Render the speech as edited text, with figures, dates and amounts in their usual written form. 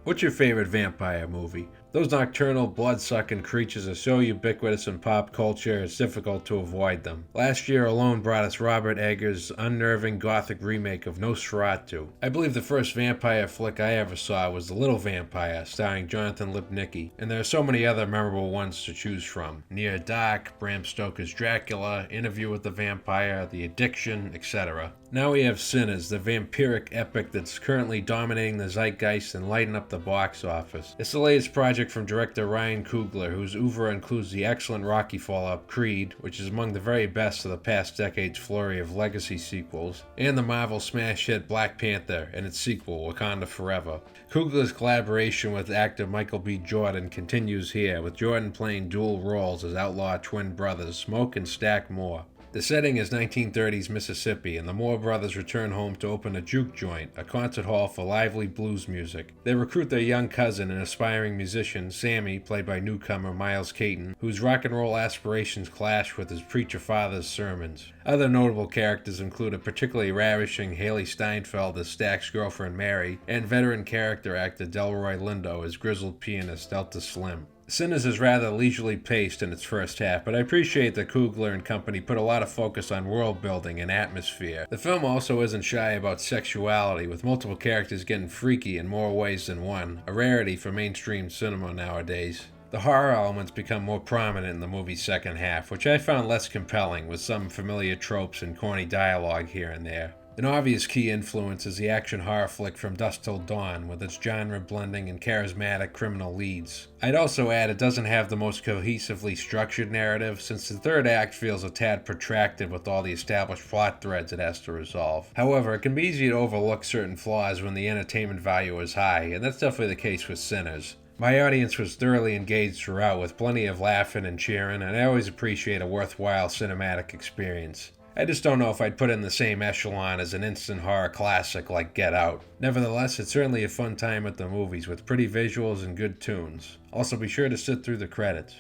What's your favorite vampire movie? Those nocturnal, blood-sucking creatures are so ubiquitous in pop culture, it's difficult to avoid them. Last year alone brought us Robert Eggers' unnerving gothic remake of Nosferatu. I believe the first vampire flick I ever saw was The Little Vampire, starring Jonathan Lipnicki, and there are so many other memorable ones to choose from. Near Dark, Bram Stoker's Dracula, Interview with the Vampire, The Addiction, etc. Now we have Sinners, the vampiric epic that's currently dominating the zeitgeist and lighting up the box office. It's the latest project from director Ryan Coogler, whose oeuvre includes the excellent Rocky follow-up Creed, which is among the very best of the past decade's flurry of legacy sequels, and the Marvel smash hit Black Panther and its sequel, Wakanda Forever. Coogler's collaboration with actor Michael B. Jordan continues here, with Jordan playing dual roles as outlaw twin brothers Smoke and Stack Moore. The setting is 1930s Mississippi, and the Moore brothers return home to open a juke joint, a concert hall for lively blues music. They recruit their young cousin, an aspiring musician, Sammy, played by newcomer Miles Caton, whose rock and roll aspirations clash with his preacher father's sermons. Other notable characters include a particularly ravishing Haley Steinfeld as Stack's girlfriend Mary, and veteran character actor Delroy Lindo as grizzled pianist Delta Slim. Sinners is rather leisurely paced in its first half, but I appreciate that Coogler and company put a lot of focus on world building and atmosphere. The film also isn't shy about sexuality, with multiple characters getting freaky in more ways than one, a rarity for mainstream cinema nowadays. The horror elements become more prominent in the movie's second half, which I found less compelling, with some familiar tropes and corny dialogue here and there. An obvious key influence is the action horror flick From Dusk Till Dawn, with its genre blending and charismatic criminal leads. I'd also add it doesn't have the most cohesively structured narrative, since the third act feels a tad protracted with all the established plot threads it has to resolve. However, it can be easy to overlook certain flaws when the entertainment value is high, and that's definitely the case with Sinners. My audience was thoroughly engaged throughout, with plenty of laughing and cheering, and I always appreciate a worthwhile cinematic experience. I just don't know if I'd put it in the same echelon as an instant horror classic like Get Out. Nevertheless, it's certainly a fun time at the movies with pretty visuals and good tunes. Also, be sure to sit through the credits.